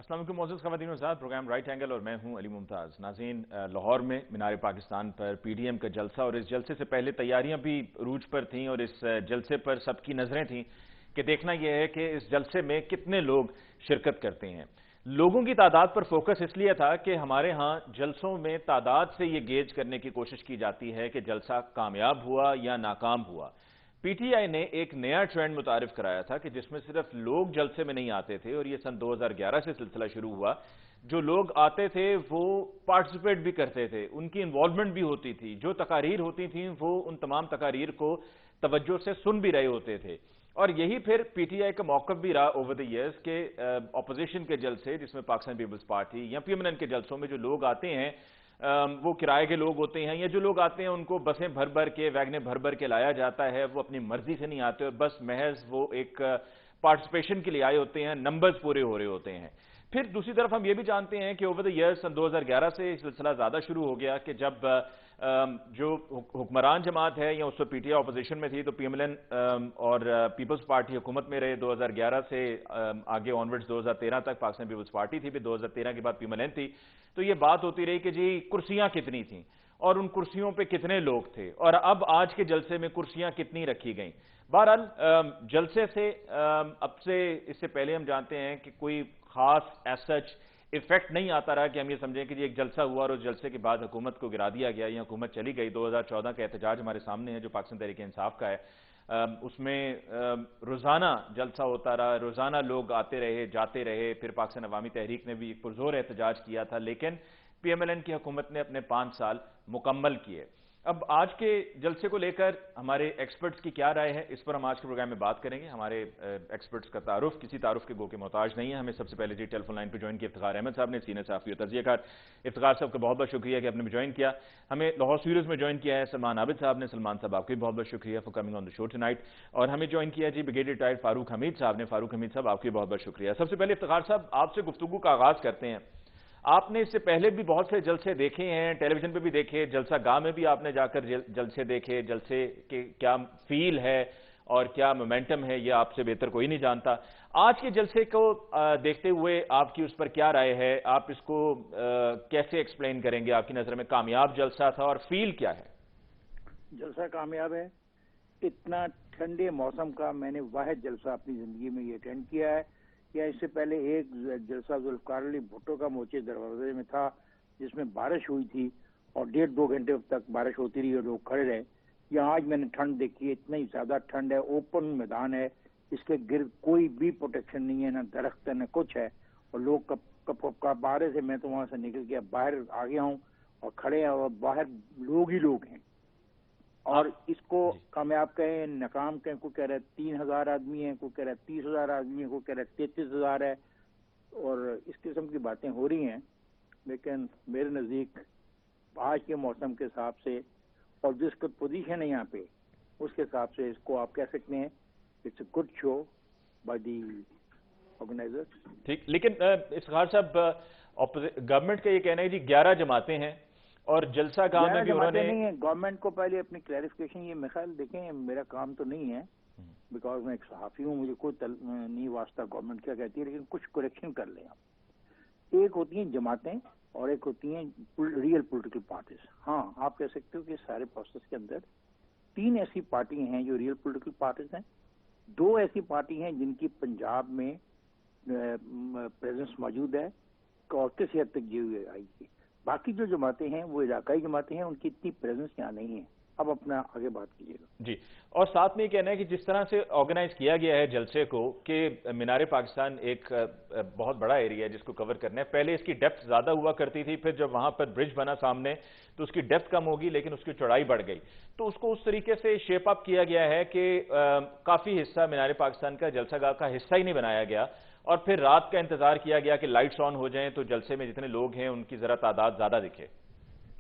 السلام علیکم معزز خواتین و حضرات، پروگرام رائٹ اینگل اور میں ہوں علی ممتاز۔ ناظرین، لاہور میں مینار پاکستان پر پی ڈی ایم کا جلسہ، اور اس جلسے سے پہلے تیاریاں بھی عروج پر تھیں، اور اس جلسے پر سب کی نظریں تھیں کہ دیکھنا یہ ہے کہ اس جلسے میں کتنے لوگ شرکت کرتے ہیں۔ لوگوں کی تعداد پر فوکس اس لیے تھا کہ ہمارے ہاں جلسوں میں تعداد سے یہ گیج کرنے کی کوشش کی جاتی ہے کہ جلسہ کامیاب ہوا یا ناکام ہوا۔ پی ٹی آئی نے ایک نیا ٹرینڈ متعارف کرایا تھا کہ جس میں صرف لوگ جلسے میں نہیں آتے تھے، اور یہ سن 2011 سے سلسلہ شروع ہوا۔ جو لوگ آتے تھے وہ پارٹیسپیٹ بھی کرتے تھے، ان کی انوالومنٹ بھی ہوتی تھی، جو تقاریر ہوتی تھیں وہ ان تمام تقاریر کو توجہ سے سن بھی رہے ہوتے تھے۔ اور یہی پھر پی ٹی آئی کا موقف بھی رہا اوور دی ایئرز کہ اپوزیشن کے جلسے، جس میں پاکستان پیپلز پارٹی یا پی ایم این کے جلسوں میں جو لوگ آتے ہیں وہ کرائے کے لوگ ہوتے ہیں، یا جو لوگ آتے ہیں ان کو بسیں بھر بھر کے، ویگنیں بھر بھر کے لایا جاتا ہے، وہ اپنی مرضی سے نہیں آتے اور بس محض وہ ایک پارٹیسپیشن کے لیے آئے ہوتے ہیں، نمبرز پورے ہو رہے ہوتے ہیں۔ پھر دوسری طرف ہم یہ بھی جانتے ہیں کہ اوور دی ایئر سن 2011 سے یہ سلسلہ زیادہ شروع ہو گیا کہ جب جو حکمران جماعت ہے، یا اس وقت پی ٹی آئی اپوزیشن میں تھی، تو پی ایم ایل این اور پیپلز پارٹی حکومت میں رہے 2011 سے آگے آنورڈز 2013 تک پاکستان پیپلز پارٹی تھی، پھر 2013 کے بعد پی ایم ایل این تھی۔ تو یہ بات ہوتی رہی کہ جی کرسیاں کتنی تھیں اور ان کرسیوں پہ کتنے لوگ تھے، اور اب آج کے جلسے میں کرسیاں کتنی رکھی گئیں۔ بہرحال جلسے سے اس سے پہلے ہم جانتے ہیں کہ کوئی خاص ایز سچ ایفیکٹ نہیں آتا رہا کہ ہم یہ سمجھیں کہ جی ایک جلسہ ہوا اور اس جلسے کے بعد حکومت کو گرا دیا گیا یا حکومت چلی گئی۔ 2014 کا احتجاج ہمارے سامنے ہے جو پاکستان تحریک انصاف کا ہے، اس میں روزانہ جلسہ ہوتا رہا، روزانہ لوگ آتے رہے جاتے رہے، پھر پاکستان عوامی تحریک نے بھی ایک پرزور احتجاج کیا تھا، لیکن پی ایم ایل این کی حکومت نے اپنے 5 سال مکمل کیے۔ اب آج کے جلسے کو لے کر ہمارے ایکسپرٹس کی کیا رائے ہے، اس پر ہم آج کے پروگرام میں بات کریں گے۔ ہمارے ایکسپرٹس کا تعارف کسی تعارف کے گو کے محتاج نہیں ہے۔ ہمیں سب سے پہلے جی ٹیلی فون لائن پہ جوائن کیا افتخار احمد صاحب نے، سینئر صحافی اور تجزیہ کار۔ افتخار صاحب کا بہت بہت شکریہ کہ آپ نے جوائن کیا۔ ہمیں لاہور سٹوڈیوز میں جوائن کیا ہے سلمان عابد صاحب نے۔ سلمان صاحب آپ کو بھی بہت بہت شکریہ for coming on the show tonight. اور ہمیں جوائن کیا جی بریگیڈیئر ریٹائرڈ فاروق حمید صاحب نے۔ فاروق حمید صاحب آپ کو بھی بہت بہت شکریہ۔ سب سے پہلے افتخار صاحب آپ سے گفتگو کا آغاز کرتے ہیں۔ آپ نے اس سے پہلے بھی بہت سے جلسے دیکھے ہیں، ٹیلی ویژن پہ بھی دیکھے، جلسہ گاہ میں بھی آپ نے جا کر جلسے دیکھے، جلسے کے کیا فیل ہے اور کیا مومنٹم ہے یہ آپ سے بہتر کوئی نہیں جانتا۔ آج کے جلسے کو دیکھتے ہوئے آپ کی اس پر کیا رائے ہے، آپ اس کو کیسے ایکسپلین کریں گے؟ آپ کی نظر میں کامیاب جلسہ تھا اور فیل کیا ہے؟ جلسہ کامیاب ہے۔ اتنا ٹھنڈے موسم کا میں نے واحد جلسہ اپنی زندگی میں یہ اٹینڈ کیا ہے۔ یا اس سے پہلے ایک جلسہ ذوالفقار علی بھٹو کا موچے دروازے میں تھا جس میں بارش ہوئی تھی اور 1.5-2 گھنٹے تک بارش ہوتی رہی اور لوگ کھڑے رہے۔ یہاں آج میں نے ٹھنڈ دیکھی ہے، اتنی زیادہ ٹھنڈ ہے، اوپن میدان ہے، اس کے گرد کوئی بھی پروٹیکشن نہیں ہے، نہ درخت ہے نہ کچھ ہے، اور لوگ بارے سے میں تو وہاں سے نکل کے باہر آ گیا ہوں اور کھڑے ہیں اور باہر لوگ ہی لوگ ہیں۔ اور اس کو کامیاب کہیں ناکام کہیں، کوئی کہہ رہا ہے 3,000 آدمی ہیں، کوئی کہہ رہا ہے 30,000 آدمی ہیں، کوئی کہہ رہا ہے 33,000 ہے، اور اس قسم کی باتیں ہو رہی ہیں۔ لیکن میرے نزدیک آج کے موسم کے حساب سے اور جس کو پوزیشن ہے یہاں پہ اس کے حساب سے اس کو آپ کہہ سکتے ہیں it's a good show by the organiser. ٹھیک، لیکن افتخار صاحب گورنمنٹ کا یہ کہنا ہے جی 11 جماعتیں ہیں اور جلسہ گاہ میں بھی انہوں نے نہیں ہے۔ گورنمنٹ کو پہلے اپنی کلیریفیکیشن، یہ میخائل دیکھیں میرا کام تو نہیں ہے بیکاز میں ایک صحافی ہوں، مجھے کوئی نہیں واسطہ گورنمنٹ کیا کہتی ہے، لیکن کچھ کریکشن کر لیں آپ۔ ایک ہوتی ہیں جماعتیں اور ایک ہوتی ہیں ریئل پولیٹیکل پارٹیز۔ ہاں آپ کہہ سکتے ہو کہ سارے پروسیس کے اندر 3 ایسی پارٹی ہیں جو ریئل پولیٹیکل پارٹیز ہیں، 2 ایسی پارٹی ہیں جن کی پنجاب میں پریزنس موجود ہے اور کسی حد تک جی آئی کی۔ باقی جو جماعتیں ہیں وہ علاقائی جماعتیں ہیں، ان کی اتنی پریزنس یہاں نہیں ہے۔ اب اپنا آگے بات کیجیے گا جی، اور ساتھ میں یہ کہنا ہے کہ جس طرح سے آرگنائز کیا گیا ہے جلسے کو کہ مینار پاکستان ایک بہت بڑا ایریا ہے جس کو کور کرنا ہے۔ پہلے اس کی ڈیپتھ زیادہ ہوا کرتی تھی، پھر جب وہاں پر برج بنا سامنے تو اس کی ڈیپتھ کم ہوگی لیکن اس کی چوڑائی بڑھ گئی، تو اس کو اس طریقے سے شیپ اپ کیا گیا ہے کہ کافی حصہ مینار پاکستان کا جلسہ گاہ کا حصہ ہی نہیں بنایا گیا، اور پھر رات کا انتظار کیا گیا کہ لائٹس آن ہو جائیں تو جلسے میں جتنے لوگ ہیں ان کی ذرا تعداد زیادہ دکھے۔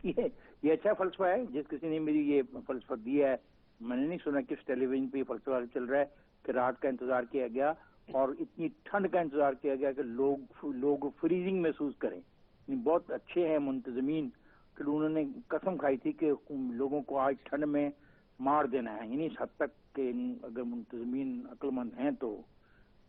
یہ اچھا فلسفہ ہے، جس کسی نے میری یہ فلسفہ دیا ہے میں نے نہیں سنا کس ٹیلی ویژن پہ یہ فلسفہ چل رہا ہے کہ رات کا انتظار کیا گیا اور اتنی ٹھنڈ کا انتظار کیا گیا کہ لوگ فریزنگ محسوس کریں۔ بہت اچھے ہیں منتظمین کہ انہوں نے قسم کھائی تھی کہ لوگوں کو آج ٹھنڈ میں مار دینا ہے، یعنی اس حد تک کہ اگر منتظمین عقل مند ہیں تو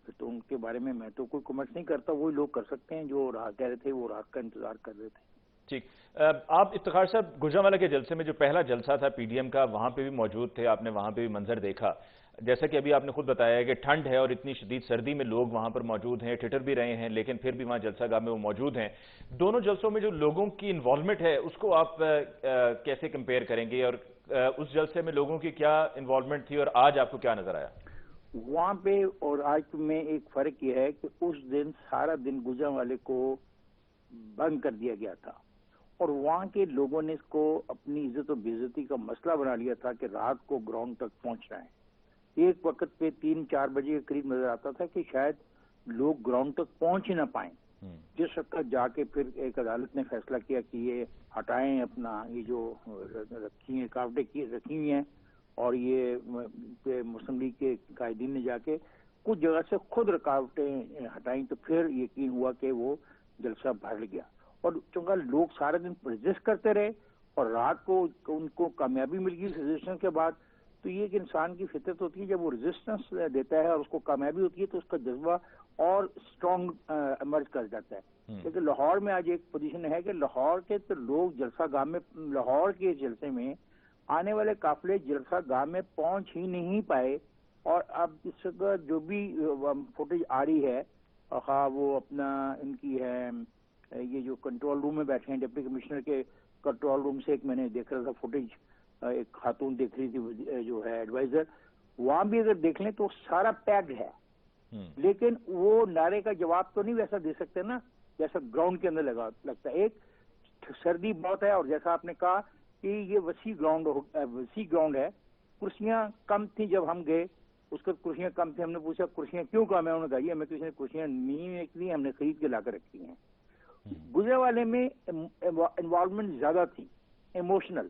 تو ان کے بارے میں تو کوئی کمنٹ نہیں کرتا. وہی لوگ کر سکتے ہیں جو کہہ رہے تھے وہ رات کا انتظار کر رہے تھے. ٹھیک. آپ افتخار صاحب گوجرانوالہ کے جلسے میں جو پہلا جلسہ تھا پی ڈی ایم کا وہاں پہ بھی موجود تھے, آپ نے وہاں پہ بھی منظر دیکھا. جیسا کہ ابھی آپ نے خود بتایا ہے کہ ٹھنڈ ہے اور اتنی شدید سردی میں لوگ وہاں پر موجود ہیں, ٹھٹر بھی رہے ہیں, لیکن پھر بھی وہاں جلسہ گاہ میں وہ موجود ہیں. دونوں جلسوں میں جو لوگوں کی انوالومنٹ ہے اس کو آپ کیسے کمپیئر کریں گے, اور اس جلسے میں لوگوں کی کیا انوالومنٹ تھی اور آج آپ کو کیا نظر آیا؟ وہاں پہ اور آج میں ایک فرق یہ ہے کہ اس دن سارا دن گوجرانوالے کو بند کر دیا گیا تھا اور وہاں کے لوگوں نے اس کو اپنی عزت و بے عزتی کا مسئلہ بنا لیا تھا کہ رات کو گراؤنڈ تک پہنچ رہے ہیں. ایک وقت پہ 3-4 بجے کے قریب نظر آتا تھا کہ شاید لوگ گراؤنڈ تک پہنچ ہی نہ پائیں, جس وقت جا کے پھر ایک عدالت نے فیصلہ کیا کہ یہ ہٹائیں اپنا یہ جو رکھی ہیں کاوٹیں رکھی ہوئی ہیں, اور یہ مسلم لیگ کے قائدین نے جا کے کچھ جگہ سے خود رکاوٹیں ہٹائیں, تو پھر یقین ہوا کہ وہ جلسہ بھر گیا. اور چونکہ لوگ سارے دن رجسٹ کرتے رہے اور رات کو ان کو کامیابی مل گئی رجسٹرنس کے بعد, تو یہ ایک انسان کی فطرت ہوتی ہے جب وہ رجسٹنس دیتا ہے اور اس کو کامیابی ہوتی ہے تو اس کا جذبہ اور اسٹرانگ ایمرج کر جاتا ہے. لیکن لاہور میں آج ایک پوزیشن ہے کہ لاہور کے تو لوگ جلسہ گاہ میں, لاہور کے جلسے میں آنے والے قافلے جلسہ گاہ میں پہنچ ہی نہیں پائے. اور اب اس کا جو بھی فوٹیج آ رہی ہے, خواہ وہ اپنا ان کی ہے یہ جو کنٹرول روم میں بیٹھے ہیں ڈپٹی کمشنر کے کنٹرول روم سے ایک میں نے دیکھ رہا تھا فوٹیج, ایک خاتون دیکھ رہی تھی جو ہے ایڈوائزر, وہاں بھی اگر دیکھ لیں تو سارا پیکڈ ہے. لیکن وہ نعرے کا جواب تو نہیں ویسا دے سکتے نا جیسا گراؤنڈ کے اندر لگتا ہے. ایک سردی بہت ہے اور جیسا آپ نے کہا کہ یہ وسیع گراؤنڈ ہے. کرسیاں کم تھیں جب ہم گئے, اس کا کرسیاں کم تھیں, ہم نے پوچھا کرسیاں کیوں کم ہے, انہوں نے کہا یہ ہمیں کسی نے کرسیاں نہیں لی, ہم نے خرید کے لا کر رکھی ہیں. گوجرانوالے میں انوالومنٹ زیادہ تھی ایموشنل,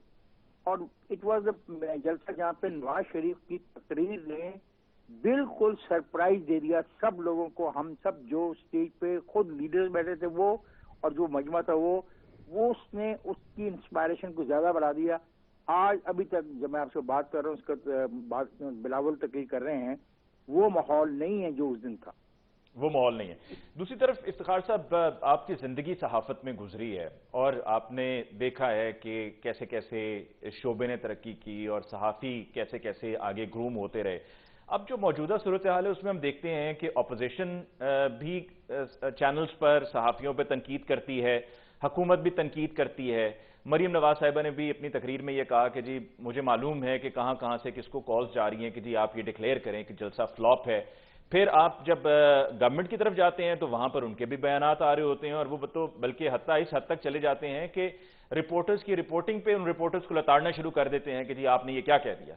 اور اٹ واز اے جلسہ جہاں پہ نواز شریف کی تقریر نے بالکل سرپرائز دے دیا سب لوگوں کو. ہم سب جو اسٹیج پہ خود لیڈرز بیٹھے تھے وہ اور جو مجمع تھا وہ اس نے اس کی انسپائریشن کو زیادہ بڑھا دیا. آج ابھی تک جب میں آپ سے بات کر رہا ہوں, اس کا بلاول تقریر کر رہے ہیں, وہ ماحول نہیں ہے جو اس دن تھا, وہ ماحول نہیں ہے. دوسری طرف افتخار صاحب آپ کی زندگی صحافت میں گزری ہے اور آپ نے دیکھا ہے کہ کیسے کیسے شعبے نے ترقی کی اور صحافی کیسے کیسے آگے گروم ہوتے رہے. اب جو موجودہ صورتحال ہے اس میں ہم دیکھتے ہیں کہ اپوزیشن بھی چینلز پر صحافیوں پہ تنقید کرتی ہے, حکومت بھی تنقید کرتی ہے. مریم نواز صاحبہ نے بھی اپنی تقریر میں یہ کہا کہ جی مجھے معلوم ہے کہ کہاں کہاں سے کس کو کالز جا رہی ہیں کہ جی آپ یہ ڈکلیئر کریں کہ جلسہ فلاپ ہے. پھر آپ جب گورنمنٹ کی طرف جاتے ہیں تو وہاں پر ان کے بھی بیانات آ رہے ہوتے ہیں, اور وہ تو بلکہ حتیٰ اس حد تک چلے جاتے ہیں کہ رپورٹرز کی رپورٹنگ پہ ان رپورٹرز کو لتاڑنا شروع کر دیتے ہیں کہ جی آپ نے یہ کیا کہہ دیا.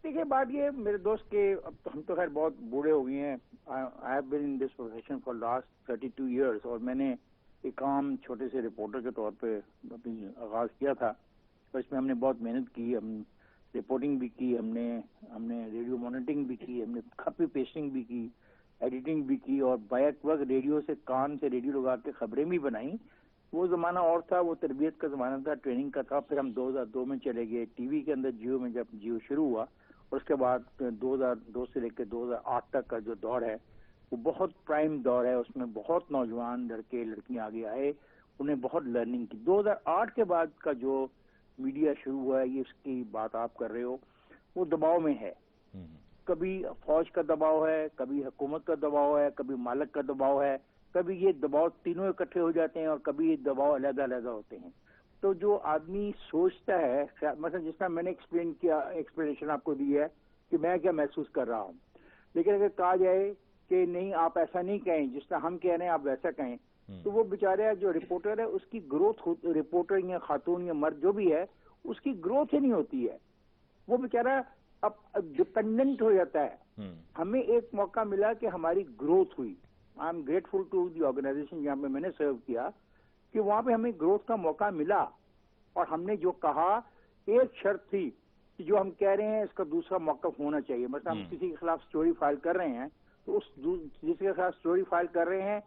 دیکھیے بات یہ میرے دوست کے, اب تو ہم تو خیر بہت بوڑھے ہو گئے ہیں. I have been in this profession for last 32 years, اور میں نے ایک عام چھوٹے سے رپورٹر کے طور پہ اپنی آغاز کیا تھا, اور اس میں ہم نے بہت محنت کی. ہم رپورٹنگ بھی کی, ہم نے ریڈیو مانیٹرنگ بھی کی, ہم نے کاپی پیسٹنگ بھی کی, ایڈیٹنگ بھی کی, اور بیک وقت ریڈیو سے کان سے ریڈیو لگا کے خبریں بھی بنائیں. وہ زمانہ اور تھا, وہ تربیت کا زمانہ تھا, ٹریننگ کا تھا. پھر ہم 2002 میں چلے گئے ٹی وی کے اندر, جیو میں جب جیو شروع ہوا, اور اس کے بعد 2002 سے لے کے 2008 تک کا جو دور ہے وہ بہت پرائم دور ہے. اس میں بہت نوجوان لڑکے لڑکیاں آگے آئے, انہیں بہت لرننگ کی. 2008 کے بعد کا جو میڈیا شروع ہوا ہے, یہ اس کی بات آپ کر رہے ہو, وہ دباؤ میں ہے. کبھی فوج کا دباؤ ہے, کبھی حکومت کا دباؤ ہے, کبھی مالک کا دباؤ ہے, کبھی یہ دباؤ تینوں اکٹھے ہو جاتے ہیں, اور کبھی یہ دباؤ علیحدہ علیحدہ ہوتے ہیں. تو جو آدمی سوچتا ہے, مثلا جس طرح میں نے ایکسپلینیشن آپ کو دی ہے کہ میں کیا محسوس کر رہا ہوں, لیکن اگر کہا جائے کہ نہیں آپ ایسا نہیں کہیں جس طرح ہم کہہ رہے ہیں آپ ویسا کہیں, تو وہ بیچارہ جو رپورٹر ہے اس کی گروتھ, رپورٹر یا خاتون یا مرد جو بھی ہے اس کی گروتھ ہی نہیں ہوتی ہے. وہ بیچارہ اب ڈپینڈنٹ ہو جاتا ہے. ہمیں ایک موقع ملا کہ ہماری گروتھ ہوئی. I am grateful to the organisation جہاں پہ میں نے سرو کیا, کہ وہاں پہ ہمیں گروتھ کا موقع ملا, اور ہم نے جو کہا ایک شرط تھی کہ جو ہم کہہ رہے ہیں اس کا دوسرا موقف ہونا چاہیے. مثلا ہم کسی کے خلاف سٹوری فائل کر رہے ہیں تو اس جس کے خلاف سٹوری فائل کر رہے ہیں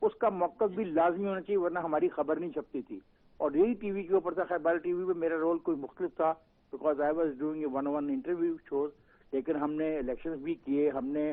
اس کا موقف بھی لازمی ہونا چاہیے, ورنہ ہماری خبر نہیں چھپتی تھی. اور یہی ٹی وی کے اوپر تھا. خیر بال ٹی وی پہ میرا رول کوئی مختلف تھا, because I was doing a 1-on-1 interview shows, لیکن ہم نے الیکشنز بھی کیے, ہم نے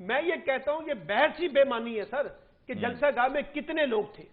میں یہ کہتا ہوں یہ بحث ہی بے معنی ہے سر کہ جلسہ گاہ میں کتنے لوگ تھے.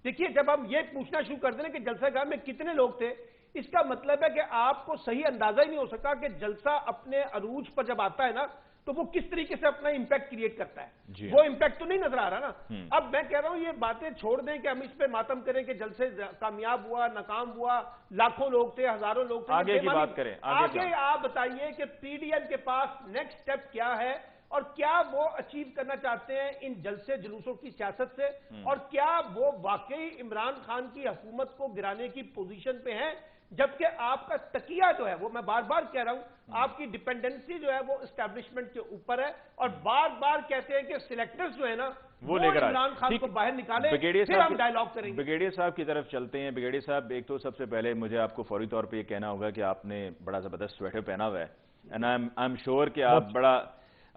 دیکھیے جب ہم یہ پوچھنا شروع کر دیں کہ جلسہ گاہ میں کتنے لوگ تھے، اس کا مطلب ہے کہ آپ کو صحیح اندازہ ہی نہیں ہو سکا کہ جلسہ اپنے عروج پر جب آتا ہے نا تو وہ کس طریقے سے اپنا امپیکٹ کریٹ کرتا ہے. وہ امپیکٹ تو نہیں نظر آ رہا نا. اب میں کہہ رہا ہوں یہ باتیں چھوڑ دیں کہ ہم اس پہ ماتم کریں کہ جلسے کامیاب ہوا، ناکام ہوا، لاکھوں لوگ تھے، ہزاروں لوگ تھے. آگے کی بات کریں. آگے آپ بتائیے کہ پی ڈی ایم کے پاس نیکسٹ سٹیپ کیا ہے اور کیا وہ اچیو کرنا چاہتے ہیں ان جلسے جلوسوں کی سیاست سے، اور کیا وہ واقعی عمران خان کی حکومت کو گرانے کی پوزیشن پہ ہیں، جبکہ آپ کا تکیہ جو ہے وہ میں بار بار کہہ رہا ہوں آپ کی ڈیپینڈنسی جو ہے وہ اسٹیبلشمنٹ کے اوپر ہے، اور بار بار کہتے ہیں کہ سلیکٹرز جو ہے نا وہ لے کر عمران خان کو باہر نکالیں، پھر ہم ڈائیلاگ کریں گے. بگیڑیہ صاحب کی طرف چلتے ہیں. بگیڑیہ صاحب ایک تو سب سے پہلے مجھے آپ کو فوری طور پہ یہ کہنا ہوگا کہ آپ نے بڑا زبردست سویٹر پہنا ہوا ہے، اینڈ آئی ایم شیور کہ آپ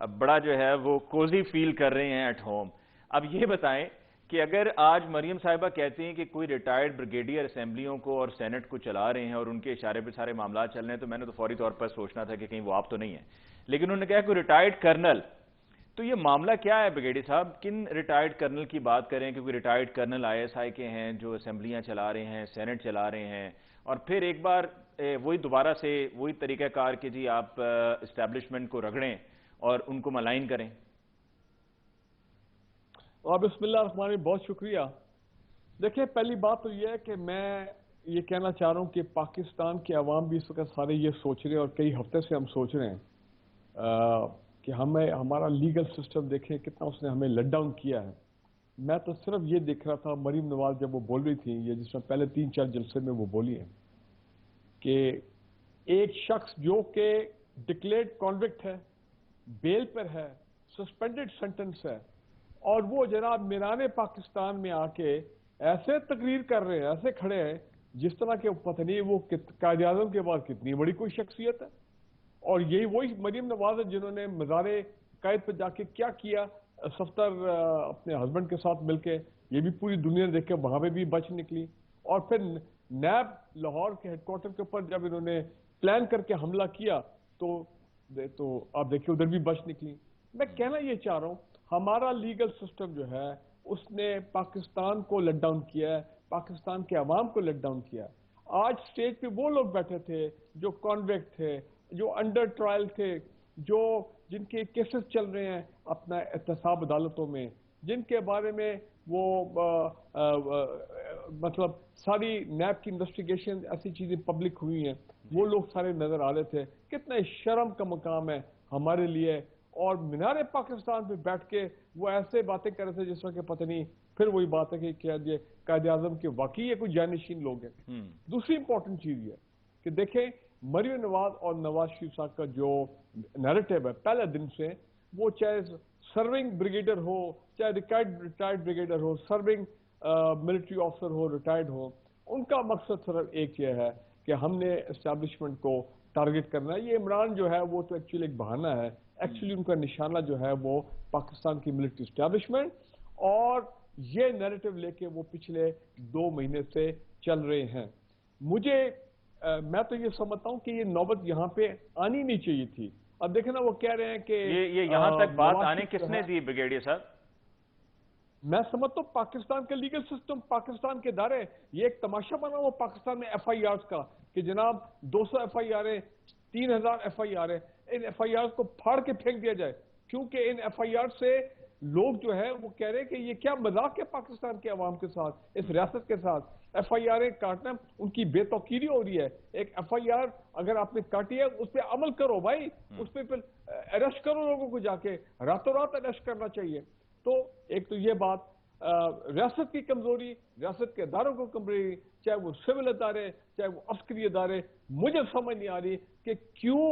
بڑا جو ہے وہ کوزی فیل کر رہے ہیں ایٹ ہوم. اب یہ بتائیں کہ اگر آج مریم صاحبہ کہتے ہیں کہ کوئی ریٹائرڈ بریگیڈیئر اسمبلیوں کو اور سینٹ کو چلا رہے ہیں اور ان کے اشارے پہ سارے معاملات چل رہے ہیں، تو میں نے تو فوری طور پر سوچنا تھا کہ کہیں وہ آپ تو نہیں ہیں. لیکن انہوں نے کہا کوئی ریٹائرڈ کرنل، تو یہ معاملہ کیا ہے بریگیڈیئر صاحب؟ کن ریٹائرڈ کرنل کی بات کریں کہ کوئی retired colonel I S I کے ہیں جو اسمبلیاں چلا رہے ہیں، سینٹ چلا رہے ہیں، اور پھر ایک بار وہی دوبارہ سے وہی طریقہ کار کہ جی آپ اسٹیبلشمنٹ کو رگڑیں اور ان کو ملائن کریں. اور بسم اللہ الرحمن الرحیم، بہت شکریہ. دیکھیں پہلی بات تو یہ ہے کہ میں یہ کہنا چاہ رہا ہوں کہ پاکستان کے عوام بھی اس وقت سارے یہ سوچ رہے ہیں، اور کئی ہفتے سے ہم سوچ رہے ہیں کہ ہمارا لیگل سسٹم دیکھیں کتنا اس نے ہمیں لٹ ڈاؤن کیا ہے. میں تو صرف یہ دیکھ رہا تھا مریم نواز جب وہ بول رہی تھی، یہ جس میں پہلے 3-4 جلسے میں وہ بولی ہے کہ ایک شخص جو کہ ڈکلیئرڈ کانوکٹ ہے، بیل پر ہے، سسپینڈڈ سینٹنس ہے، اور وہ جناب میدان پاکستان میں آ کے ایسے تقریر کر رہے ہیں، ایسے کھڑے ہیں جس طرح کے پتہ نہیں وہ قائد اعظم کے بعد کتنی بڑی کوئی شخصیت ہے. اور یہی وہی مریم نواز ہے جنہوں نے مزار قائد پہ جا کے کیا کیا صفتر اپنے ہسبینڈ کے ساتھ مل کے، یہ بھی پوری دنیا دیکھ کے وہاں پہ بھی بچ نکلی. اور پھر نیب لاہور کے ہیڈ کوارٹر کے اوپر جب انہوں نے پلان کر کے حملہ کیا تو آپ دیکھیں ادھر بھی بچ نکلی. میں کہنا یہ چاہ رہا ہوں ہمارا لیگل سسٹم جو ہے اس نے پاکستان کو لٹ ڈاؤن کیا ہے، پاکستان کے عوام کو لٹ ڈاؤن کیا ہے. آج سٹیج پہ وہ لوگ بیٹھے تھے جو کانویکٹ تھے، جو انڈر ٹرائل تھے، جن کے کیسز چل رہے ہیں اپنا احتساب عدالتوں میں، جن کے بارے میں وہ مطلب ساری نیب کی انویسٹیگیشن ایسی چیزیں پبلک ہوئی ہیں، وہ لوگ سارے نظر آ رہے تھے. کتنے شرم کا مقام ہے ہمارے لیے. اور مینار پاکستان پہ بیٹھ کے وہ ایسے باتیں کر رہے تھے جس طرح کہ پتہ نہیں، پھر وہی بات ہے کہ کیا یہ قائد اعظم کے واقعی یہ کوئی جانشین لوگ ہیں. دوسری امپورٹنٹ چیز یہ کہ دیکھیں مریم نواز اور نواز شریف صاحب کا جو نیریٹو ہے پہلے دن سے، وہ چاہے سرونگ بریگیڈر ہو، چاہے ریٹائرڈ بریگیڈر ہو، سرونگ ملٹری آفیسر ہو، ریٹائرڈ ہو، ان کا مقصد صرف ایک یہ ہے کہ ہم نے اسٹیبلشمنٹ کو ٹارگٹ کرنا ہے. یہ عمران جو ہے وہ تو ایکچولی ایک بہانہ ہے، ایکچولی ان کا نشانہ جو ہے وہ پاکستان کی ملٹری اسٹیبلشمنٹ، اور یہ نیریٹو لے کے وہ پچھلے 2 مہینے سے چل رہے ہیں. میں تو یہ سمجھتا ہوں کہ یہ نوبت یہاں پہ آنی نہیں چاہیے تھی. اب دیکھیں نا وہ کہہ رہے ہیں کہ یہ یہاں تک بات آنے کس نے دی بریگیڈیئر صاحب؟ میں سمجھتا ہوں پاکستان کے لیگل سسٹم، پاکستان کے ادارے، یہ ایک تماشا بنا ہوا پاکستان میں ایف آئی آرز کا کہ جناب 200 ایف آئی آر ہیں، 3000 ایف آئی آر ہیں، ان ایف آئی آر کو پھاڑ کے پھینک دیا جائے. کیونکہ ان ایف آئی آر سے لوگ جو ہے وہ کہہ رہے ہیں کہ یہ کیا مذاق ہے پاکستان کے عوام کے ساتھ، اس ریاست کے ساتھ. ایف آئی آر کاٹنا ان کی بے توقیری ہو رہی ہے. ایک ایف آئی آر اگر آپ نے کاٹی ہے اس پہ عمل کرو بھائی، اس پہ پھر اریسٹ کرو لوگوں کو، جا کے راتوں رات اریسٹ کرنا چاہیے. تو ایک تو یہ بات ریاست کی کمزوری، ریاست کے اداروں کو کمزوری، چاہے وہ سول ادارے چاہے وہ عسکری ادارے. مجھے سمجھ نہیں آ رہی کہ کیوں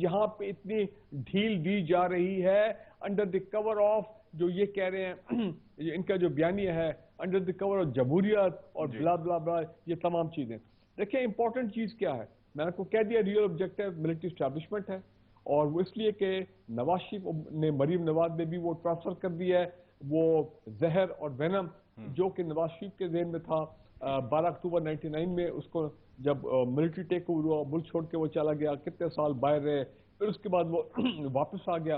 یہاں پہ اتنی ڈھیل دی جا رہی ہے انڈر دی کور آف جو یہ کہہ رہے ہیں ان کا جو بیانیہ ہے انڈر دی کور آف جمہوریت اور بلا بلا بلا، یہ تمام چیزیں. دیکھیں امپورٹنٹ چیز کیا ہے، میں نے کو کہہ دیا ریئل آبجیکٹو ملٹری اسٹیبلشمنٹ ہے، اور وہ اس لیے کہ نواز شریف نے، مریم نواز نے بھی وہ ٹرانسفر کر دیا ہے وہ زہر اور وینم جو کہ نواز شریف کے ذہن میں تھا. 12 اکتوبر 99 میں اس کو جب ملٹری ٹیک اوور ہوا، ملک چھوڑ کے وہ چلا گیا، کتنے سال باہر رہے، پھر اس کے بعد وہ واپس آ گیا.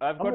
I'm going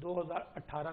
2018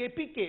KPK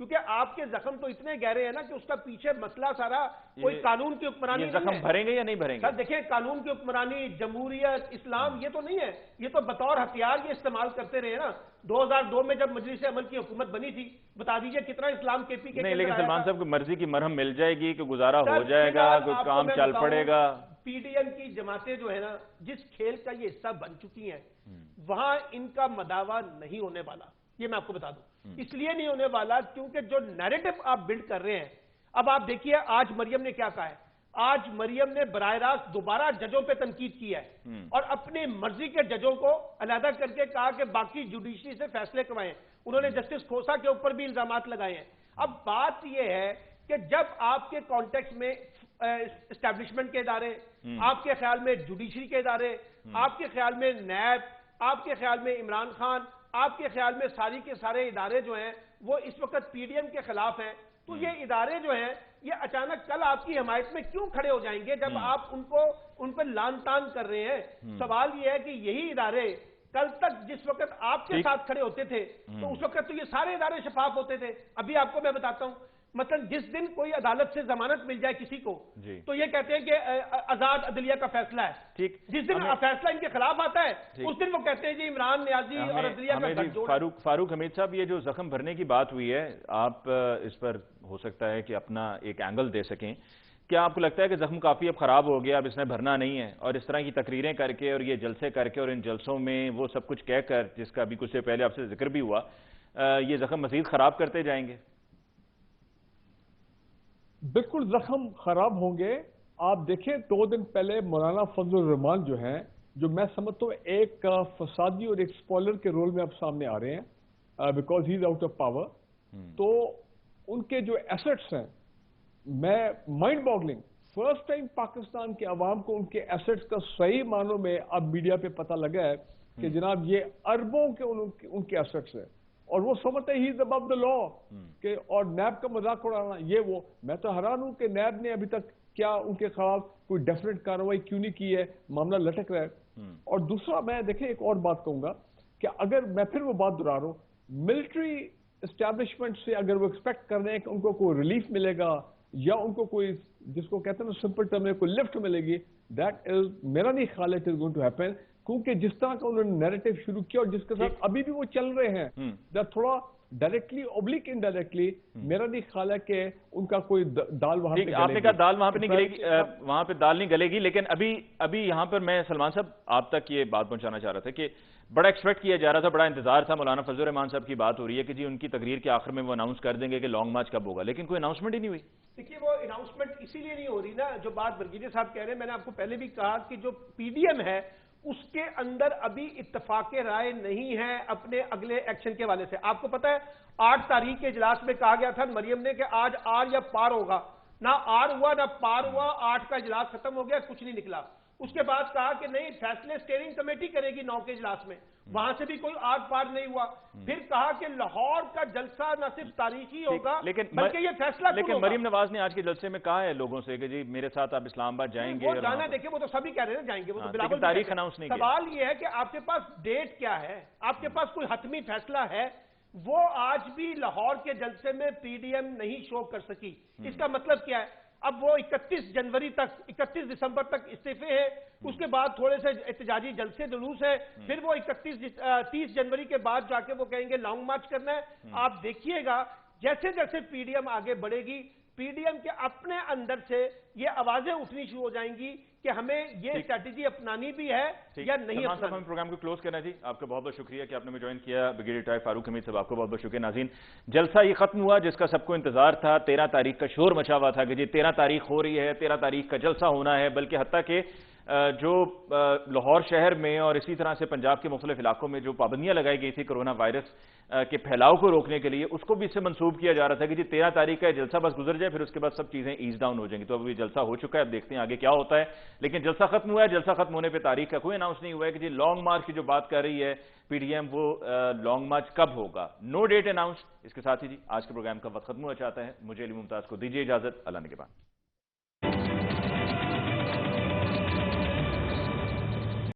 کیونکہ آپ کے زخم تو اتنے گہرے ہیں نا کہ اس کا پیچھے مسئلہ سارا کوئی قانون کی حکمرانی یہ زخم بھریں گے یا نہیں بھریں گے؟ سر دیکھیں قانون کی حکمرانی، جمہوریت، اسلام یہ تو نہیں ہے، یہ تو بطور ہتھیار یہ استعمال کرتے رہے نا۔ 2002 میں جب مجلس عمل کی حکومت بنی تھی، بتا دیجئے کتنا اسلام کے پی کے نہیں، لیکن سلمان صاحب کی مرضی کی مرہم مل جائے گی کہ گزارا ہو جائے گا، کوئی کام چل پڑے گا؟ پی ڈی ایم کی جماعتیں جو ہے نا، جس کھیل کا یہ حصہ بن چکی ہیں، وہاں ان کا مداوع نہیں ہونے والا، یہ میں آپ کو بتا دوں۔ اس لیے نہیں ہونے والا کیونکہ جو نیریٹو آپ بلڈ کر رہے ہیں، اب آپ دیکھیے آج مریم نے کیا کہا ہے۔ آج مریم نے براہ راست دوبارہ ججوں پہ تنقید کی ہے اور اپنی مرضی کے ججوں کو علیحدہ کر کے کہا کہ باقی جوڈیشری سے فیصلے کروائیں۔ انہوں نے جسٹس کھوسا کے اوپر بھی الزامات لگائے ہیں۔ اب بات یہ ہے کہ جب آپ کے کانٹیکس میں اسٹیبلشمنٹ کے ادارے، آپ کے خیال میں جوڈیشری کے ادارے، آپ کے خیال میں نیب، آپ کے خیال میں عمران خان، آپ کے خیال میں ساری کے سارے ادارے جو ہیں وہ اس وقت پی ڈی ایم کے خلاف ہیں، تو یہ ادارے جو ہیں یہ اچانک کل آپ کی حمایت میں کیوں کھڑے ہو جائیں گے جب آپ ان پر لان تان کر رہے ہیں؟ سوال یہ ہے کہ یہی ادارے کل تک جس وقت آپ کے ساتھ کھڑے ہوتے تھے تو اس وقت تو یہ سارے ادارے شفاف ہوتے تھے۔ ابھی آپ کو میں بتاتا ہوں، مثلا جس دن کوئی عدالت سے ضمانت مل جائے کسی کو تو یہ کہتے ہیں کہ آزاد عدلیہ کا فیصلہ ہے۔ جس دن فیصلہ ان کے خلاف آتا ہے اس دن وہ کہتے ہیں جی عمران نیازی اور عدلیہ کا گٹھ جوڑ ہے۔ فاروق حمید صاحب، یہ جو زخم بھرنے کی بات ہوئی ہے، آپ اس پر ہو سکتا ہے کہ اپنا ایک اینگل دے سکیں۔ کیا آپ کو لگتا ہے کہ زخم کافی اب خراب ہو گیا، اب اس نے بھرنا نہیں ہے، اور اس طرح کی تقریریں کر کے اور یہ جلسے کر کے اور ان جلسوں میں وہ سب کچھ کہہ کر، جس کا ابھی کچھ سے پہلے آپ سے ذکر بھی ہوا، یہ زخم مزید خراب کرتے جائیں گے؟ بالکل زخم خراب ہوں گے۔ آپ دیکھیں 2 دن پہلے مولانا فضل الرحمان جو ہیں، جو میں سمجھتا ہوں ایک فسادی اور ایک سپوائلر کے رول میں اب سامنے آ رہے ہیں because he is out of power, تو ان کے جو ایسٹس ہیں، میں mind boggling, first time Pakistan کے عوام کو ان کے ایسٹس کا صحیح معنوں میں اب میڈیا پہ پتہ لگا ہے کہ جناب یہ اربوں کے ان کے ایسٹس ہیں، اور وہ سمجھتے ہی از ابو دا لا، کہ اور نیب کا مذاق اڑانا یہ وہ۔ میں تو حیران ہوں کہ نیب نے ابھی تک کیا ان کے خلاف کوئی ڈیفینیٹ کارروائی کیوں نہیں کی ہے، معاملہ لٹک رہا ہے۔ اور دوسرا میں دیکھیں ایک اور بات کہوں گا کہ اگر میں پھر وہ بات دہرا رہا ہوں، ملٹری اسٹیبلشمنٹ سے اگر وہ ایکسپیکٹ کر رہے ہیں کہ ان کو کوئی ریلیف ملے گا یا ان کو کوئی جس کو کہتے ہیں نا سمپل ٹرم میں کوئی لفٹ ملے گی، دیٹ از میرا نہیں خیال it is going to happen, کیونکہ جس طرح کا انہوں نے نیریٹو شروع کیا اور جس کے ساتھ ابھی بھی وہ چل رہے ہیں، تھوڑا ڈائریکٹلی اوبلک انڈائریکٹلی میرا نہیں خیال ہے کہ ان کا کوئی دال وہاں پہ، آپ نے کہا دال وہاں پہ نہیں گلے گی، وہاں پہ دال نہیں گلے گی، لیکن ابھی یہاں پر میں سلمان صاحب آپ تک یہ بات پہنچانا چاہ رہا تھا کہ بڑا ایکسپیکٹ کیا جا رہا تھا، بڑا انتظار تھا، مولانا فضل الرحمان صاحب کی بات ہو رہی ہے کہ جی ان کی تقریر کے آخر میں وہ اناؤنس کر دیں گے کہ لانگ مارچ کب ہوگا، لیکن کوئی اناؤنسمنٹ ہی نہیں ہوئی۔ دیکھیے وہ اناؤنسمنٹ اسی لیے نہیں ہو رہی نا، جو بات برگیجے صاحب کہہ رہے ہیں، میں نے آپ کو پہلے بھی کہا کہ جو پی ڈی ایم ہے اس کے اندر ابھی اتفاق رائے نہیں ہے اپنے اگلے ایکشن کے والے سے۔ آپ کو پتا ہے 8 تاریخ کے اجلاس میں کہا گیا تھا مریم نے کہ آج آر یا پار ہوگا، نہ آر ہوا نہ پار ہوا، 8 کا اجلاس ختم ہو گیا، کچھ نہیں نکلا۔ اس کے بعد کہا کہ نہیں فیصلے اسٹیئرنگ کمیٹی کرے گی 9 کے اجلاس میں، وہاں سے بھی کوئی آر پار نہیں ہوا۔ پھر کہا کہ لاہور کا جلسہ نہ صرف تاریخی ہوگا بلکہ یہ فیصلہ لیکن مریم نواز نے آج کے جلسے میں کہا ہے لوگوں سے کہ جی میرے ساتھ آپ اسلام آباد جائیں گے، وہ جانا دیکھیں وہ تو سبھی کہہ رہے ہیں جائیں گے، وہ تو بلاول تاریخ اناؤنس نہیں کیا۔ سوال یہ ہے کہ آپ کے پاس ڈیٹ کیا ہے، آپ کے پاس کوئی حتمی فیصلہ ہے؟ وہ آج بھی لاہور کے جلسے میں پی ڈی ایم نہیں شو کر سکی۔ اس کا مطلب کیا ہے؟ اب وہ 31 جنوری تک 31 دسمبر تک استعفے ہیں، اس کے بعد تھوڑے سے احتجاجی جلسے جلوس ہے، پھر وہ 30 جنوری کے بعد جا کے وہ کہیں گے لانگ مارچ کرنا ہے۔ آپ دیکھیے گا جیسے جیسے پی ڈی ایم آگے بڑھے گی، پی ڈی ایم کے اپنے اندر سے یہ آوازیں اٹھنی شروع ہو جائیں گی کہ ہمیں یہ اسٹریٹجی اپنانی بھی ہے یا نہیں اپنانی۔ ہم پروگرام کو کلوز کرنا جی، آپ کا بہت بہت شکریہ کہ آپ نے مجھے جوائن کیا، بریگیڈیئر ریٹائر فاروق حمید صاحب آپ کو بہت بہت شکریہ۔ ناظرین، جلسہ یہ ختم ہوا جس کا سب کو انتظار تھا، 13 تاریخ کا شور مچا ہوا تھا کہ جی 13 تاریخ ہو رہی ہے، 13 تاریخ کا جلسہ ہونا ہے، بلکہ حتیٰ کہ جو لاہور شہر میں اور اسی طرح سے پنجاب کے مختلف علاقوں میں جو پابندیاں لگائی گئی تھی کرونا وائرس کے پھیلاؤ کو روکنے کے لیے، اس کو بھی اس سے منسوب کیا جا رہا تھا کہ جی 13 تاریخ کا جلسہ بس گزر جائے، پھر اس کے بعد سب چیزیں ایز ڈاؤن ہو جائیں گی۔ تو اب یہ جلسہ ہو چکا ہے، اب دیکھتے ہیں آگے کیا ہوتا ہے، لیکن جلسہ ختم ہوا ہے۔ جلسہ ختم ہونے پہ تاریخ کا کوئی اناؤنس نہیں ہوا ہے کہ جی لانگ مارچ کی جو بات کر رہی ہے پی ڈی ایم، وہ لانگ مارچ کب ہوگا، نو ڈیٹ اناؤنس۔ اس کے ساتھ ہی جی آج کے پروگرام کا وقت ختم ہوا چاہتا ہے، مجھے علی ممتاز کو دیجیے اجازت، اللہ نگہبان۔